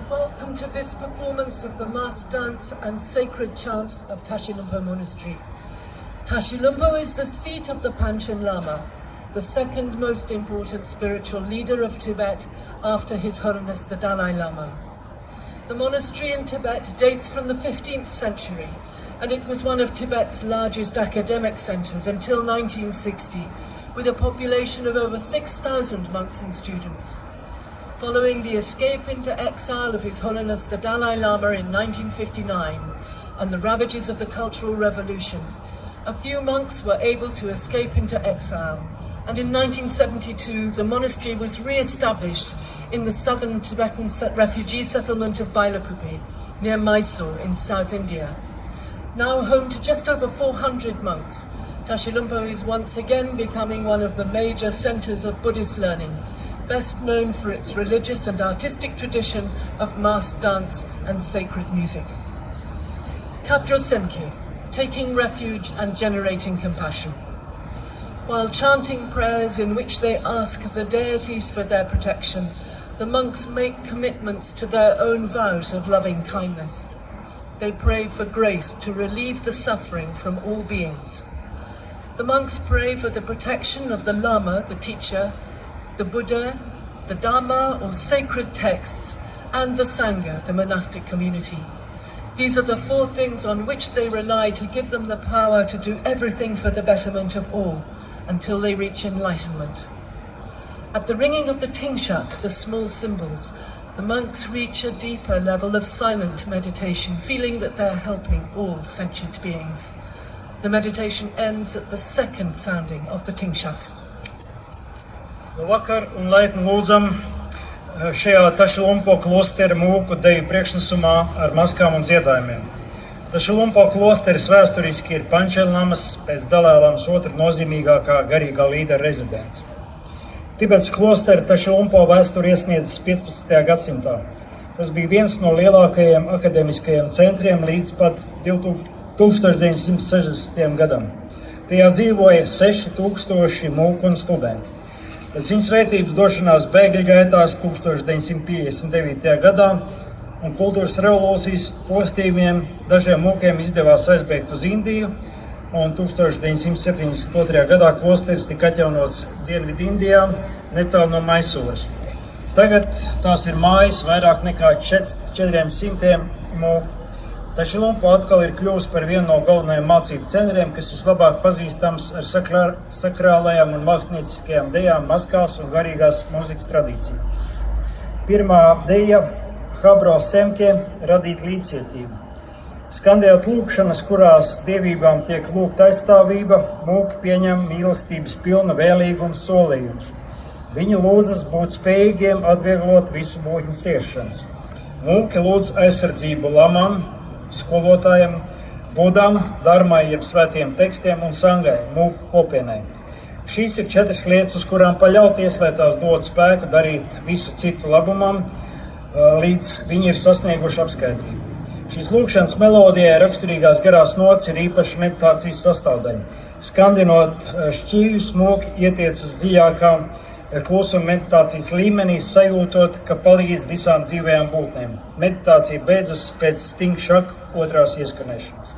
Welcome to this performance of the mass dance and sacred chant of Taši Lunpo Monastery. Taši Lunpo is the seat of the Panchen Lama, the second most important spiritual leader of Tibet after His Holiness the Dalai Lama. The monastery in Tibet dates from the 15th century, and it was one of Tibet's largest academic centres until 1960, with a population of over 6,000 monks and students. Following the escape into exile of His Holiness the Dalai Lama in 1959 and the ravages of the Cultural Revolution, a few monks were able to escape into exile, and in 1972 the monastery was re-established in the southern Tibetan refugee settlement of Bailakupi, near Mysore in South India. Now home to just over 400 monks, Taši Lunpo is once again becoming one of the major centres of Buddhist learning, best known for its religious and artistic tradition of mass dance and sacred music. Kapjo Semki, taking refuge and generating compassion. While chanting prayers in which they ask the deities for their protection, the monks make commitments to their own vows of loving kindness. They pray for grace to relieve the suffering from all beings. The monks pray for the protection of the Lama, the teacher, the Buddha, the Dharma or sacred texts, and the Sangha, the monastic community. These are the four things on which they rely to give them the power to do everything for the betterment of all until they reach enlightenment. At the ringing of the tingshak, the small cymbals, the monks reach a deeper level of silent meditation, feeling that they're helping all sentient beings. The meditation ends at the second sounding of the tingshak. Labvakar un laipni lūdzam šajā Taši Lunpo klostera mūku deju priekšnesumā ar maskām un dziedājumiem. Taši Lunpo klosteris vēsturiski ir Pančelnamas pēc Dalēlamas otra nozīmīgākā garīgā līdera rezidents. Tibets klostera Taši Lunpo vēsturi iesniedzis 15. gadsimtā. Tas bija viens no lielākajiem akademiskajiem centriem līdz pat 1960. gadam. Tajā dzīvoja 6000 mūku un studenti. Pēc viņa svētības došanās bēgļu gaitās 1959. gadā un kultūras revolūcijas postījumiem dažiem mūkiem izdevās aizbēgt uz Indiju, un 1972. gadā klosteris tika atjaunots Dienvidu Indijā, netālu no Maisūras. Tagad tās ir mājas vairāk nekā 400 mūku. Taši Lunpo atkal ir kļuvusi par vienu no galvenajiem mācību centriem, kas vislabāk pazīstams ar sakrālajām un mākslinieckajām dejām, maskās un garīgās mūzikas tradīciju. Pirmā deja Habro Semke radīt līdzjūtību. Skandējot lūkšanas, kurās dievībām tiek lūgta aizstāvība, mūki pieņem mīlestības pilna vēlīgums solījums. Viņi lūdzas būt spējīgiem atvieglot visu būtņu ciešanas. Mūki lūdz aizsardzību lamam, skolotājiem, budam, dharmai, jeb svētiem tekstiem un sangai, mūku kopienai. Šīs ir 4 lietas, uz kurām paļauties, lai tās dod spēku darīt visu citu labumam, līdz viņi ir sasnieguši apskaidrību. Šīs lūkšanas melodijai raksturīgās garās nots ir īpaši meditācijas sastāvdaļa. Skandinot šķīvjus, mūki ietiecas dziļākā klusuma meditācijas līmenī, sajūtot, ka palīdz visām dzīvajām būtnēm. Meditācija beidzas pēc tingšaka otrās ieskanēšanas.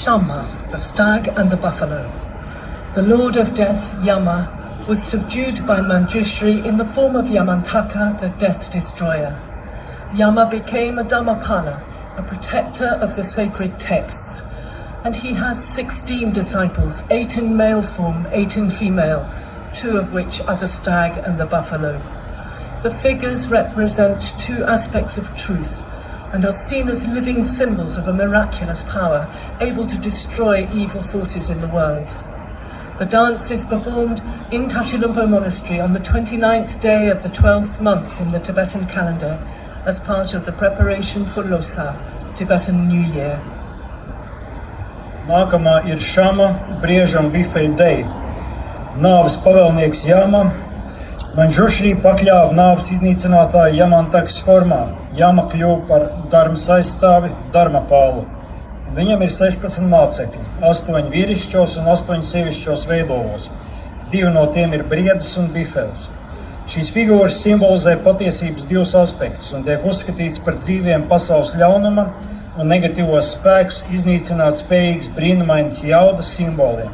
Shama, the stag and the buffalo. The lord of death, Yama, was subdued by Manjushri in the form of Yamantaka, the death destroyer. Yama became a Dhammapala, a protector of the sacred texts, and he has 16 disciples, 8 in male form, 8 in female, 2 of which are the stag and the buffalo. The figures represent 2 aspects of truth and are seen as living symbols of a miraculous power able to destroy evil forces in the world. The dance is performed in Taši Lunpo Monastery on the 29th day of the 12th month in the Tibetan calendar as part of the preparation for Losar, Tibetan New Year. Nākamā ir Šama, brieža un bifeja deja. Nāves pavēlnieks Yama, Manjushri pakļāva nāves iznīcinātāju Yamantakas formā. Yama kļuva par darmas aizstāvi Dhammapālu. Viņam ir 16 mācekļi, 8 vīrišķos un 8 sievišķos veidolos. 2 no tiem ir briedis un bifels. Šīs figūras simbolizē patiesības 2 aspektus un tiek uzskatīts par dzīviem pasaules ļaunuma un negatīvos spēkus iznīcināt spējīgs brīnumainas jaudas simboliem.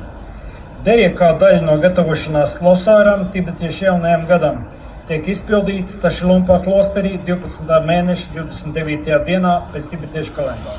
Deja kā daļa no gatavošanās Losāram, tibetiešu jaunajam gadam, tiek izpildīta Taši Lunpo klosterī 12. mēneša 29. dienā pēc tibetiešu kalendāra.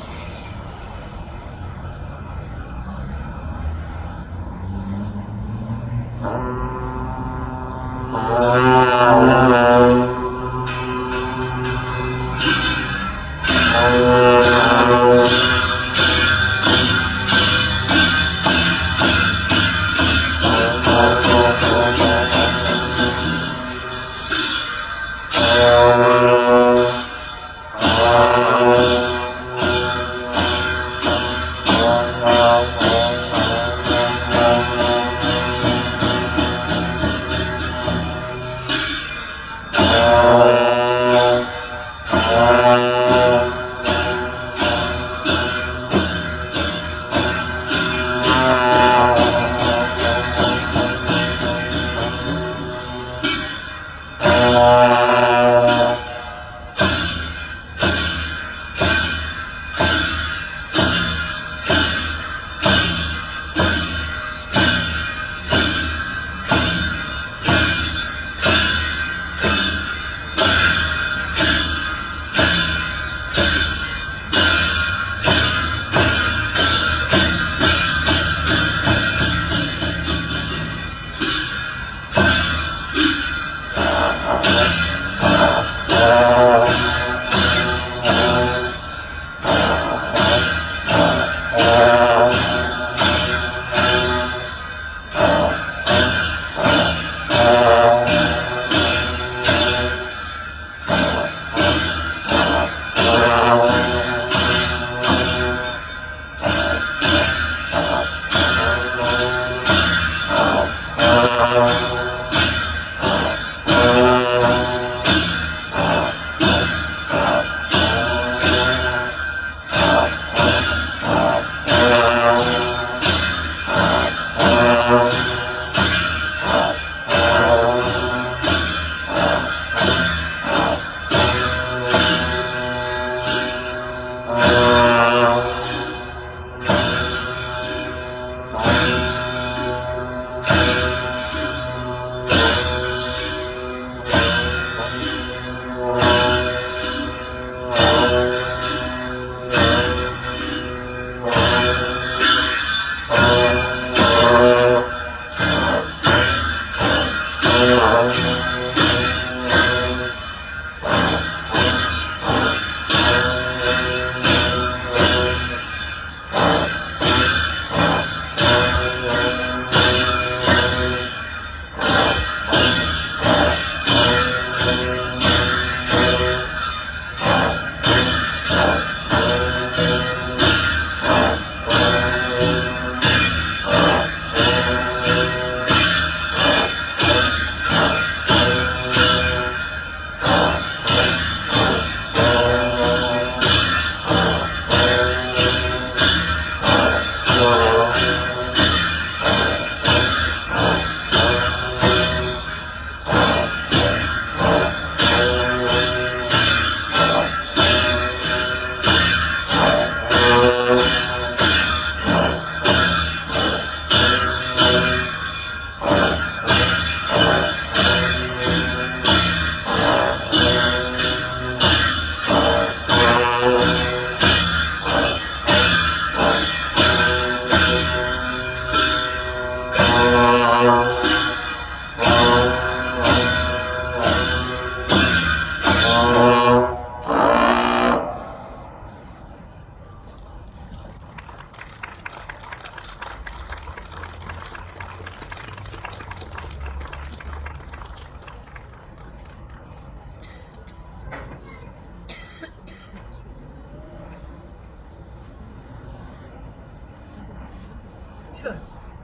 Chod,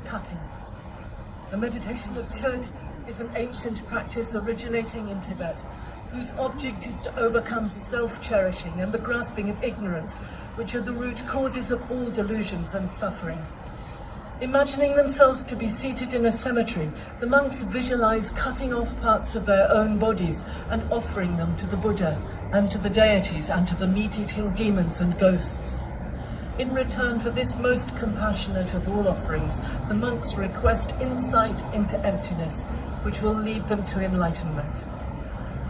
cutting. The meditation of chod is an ancient practice originating in Tibet, whose object is to overcome self-cherishing and the grasping of ignorance, which are the root causes of all delusions and suffering. Imagining themselves to be seated in a cemetery, the monks visualize cutting off parts of their own bodies and offering them to the Buddha and to the deities and to the meat-eating demons and ghosts. In return for this most compassionate of all offerings, the monks request insight into emptiness, which will lead them to enlightenment.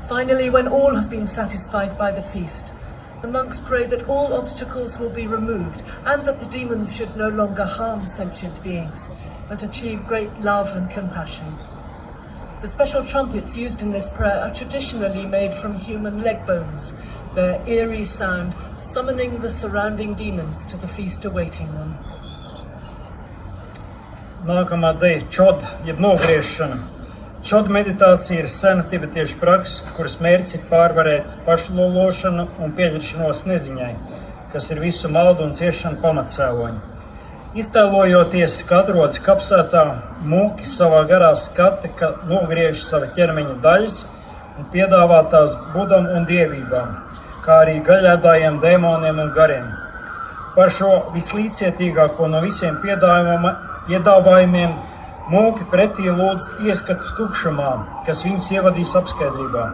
Finally, when all have been satisfied by the feast, the monks pray that all obstacles will be removed and that the demons should no longer harm sentient beings, but achieve great love and compassion. The special trumpets used in this prayer are traditionally made from human leg bones, their eerie sound summoning the surrounding demons to the feast awaiting them. Nākamā deja čod, jeb nogriešana. Čod meditācija ir sena tibetiešu praksa, kuras mērķis ir pārvarēt pašlološanu un pieļaušanos neziņai, kas ir visu maldu un ciešanu pamatsēloņi. Iztēlojoties, ka atrodas kapsētā, mūki savā garā skata, ka nogriež sava ķermeņa daļas un piedāvā tās budam un dievībām, kā arī gaļēdājiem, dēmoniem un gariem. Par šo vislīdzcietīgāko no visiem piedāvājumiem mūki pretī lūdz ieskatu tukšumā, kas viņus ievadīs apskaidrībā.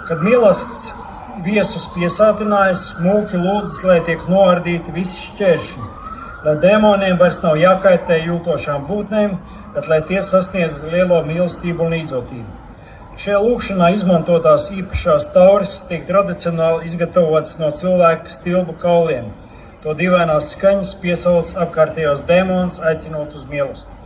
Kad mīlestības viesus piesātinājis, mūki lūdzas, lai tiek noardīti visi šķēršļi, lai dēmoniem vairs nav jākaitē jūtošām būtnēm, bet lai tie sasniedz lielo mīlestību un līdzotību. Šajā lūkšanā izmantotās īpašās tauris tiek tradicionāli izgatavotas no cilvēka stilbu kauliem. To dīvainās skaņas piesauc apkārtējos dēmonus, aicinot uz mīlestību.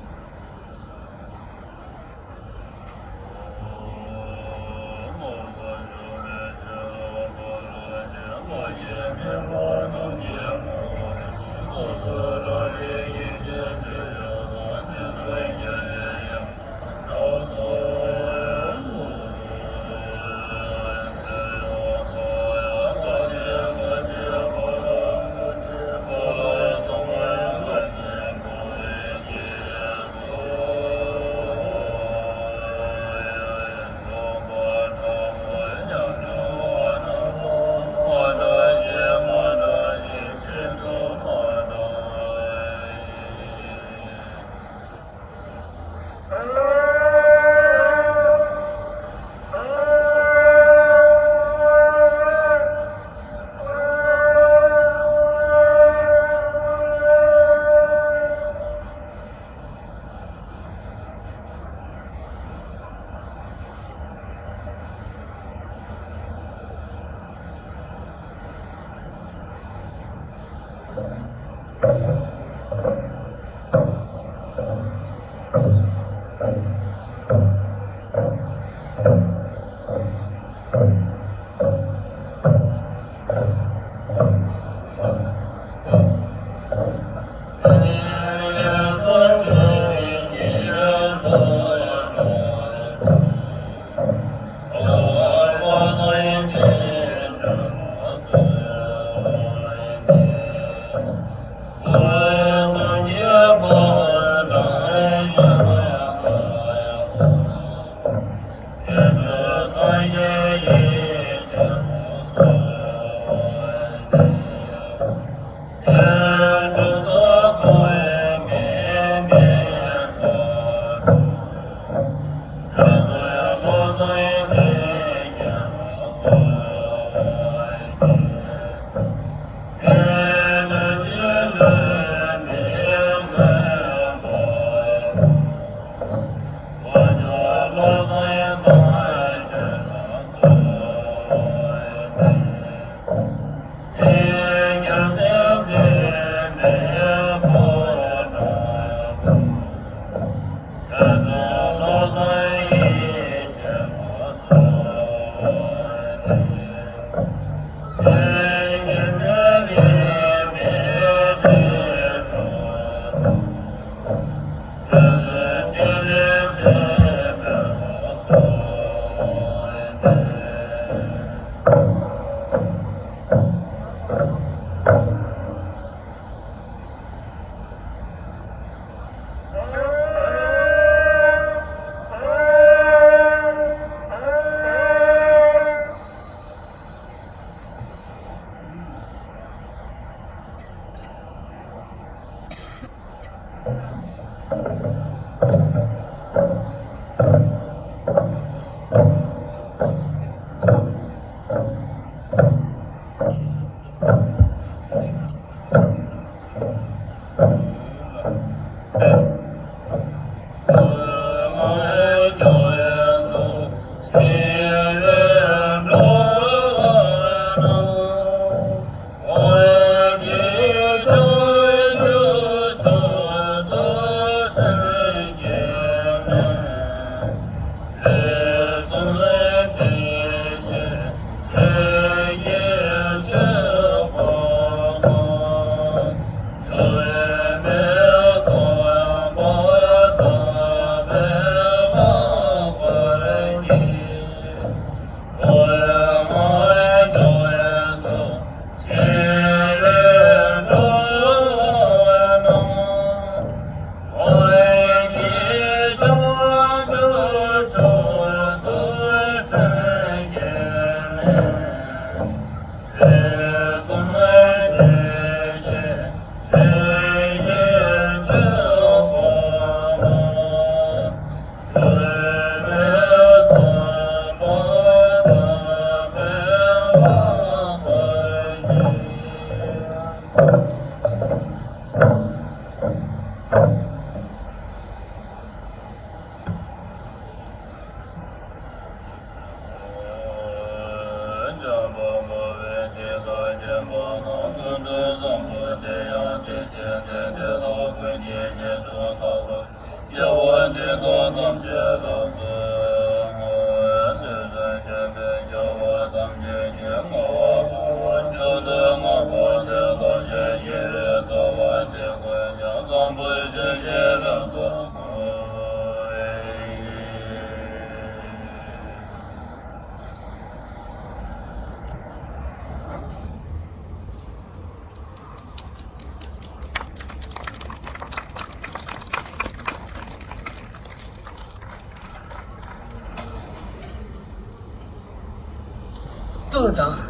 Durda.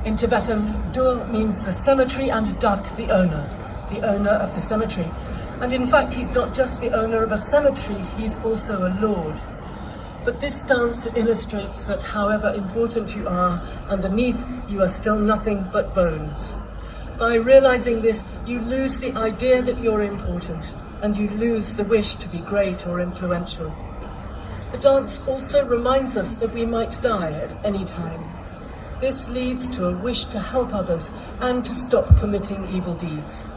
In Tibetan, Dur means the cemetery and Dak the owner of the cemetery. And in fact, he's not just the owner of a cemetery, he's also a lord. But this dance illustrates that however important you are, underneath you are still nothing but bones. By realizing this, you lose the idea that you're important, and you lose the wish to be great or influential. The dance also reminds us that we might die at any time. This leads to a wish to help others and to stop committing evil deeds.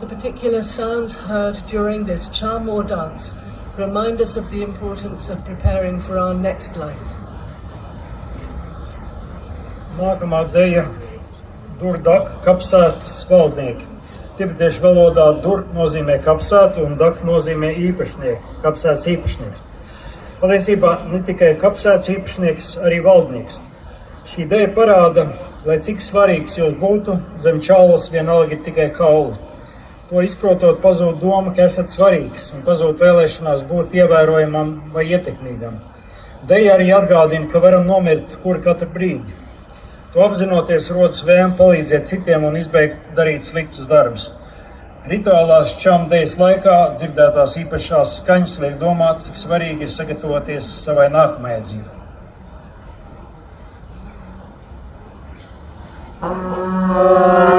The particular sounds heard during this charm or dance remind us of the importance of preparing for our next life. Nākamā deja Dur-dak kapsētas valdnieki. Tibetiešu valodā dur nozīmē kapsētu un dak nozīmē īpašnieku, kapsētas īpašnieks. Patiesībā ne tikai kapsētas īpašnieks, arī valdnieks. Šī ideja parāda, lai cik svarīgs jūs būtu, zem čaulas vienalga ir tikai kauli. To izprotot pazūd doma, ka esat svarīgs un pazūd vēlēšanās būt ievērojamam vai ietekmīgam. Deja arī atgādina, ka varam nomirt kuru katru brīdi. To apzinoties rodas vēlme palīdzēt citiem un izbeigt darīt sliktus darbus. Rituālās čam dejas laikā dzirdētās īpašās skaņas liek domāt, cik svarīgi ir sagatavoties savai nākamajai dzīvei. Mūki.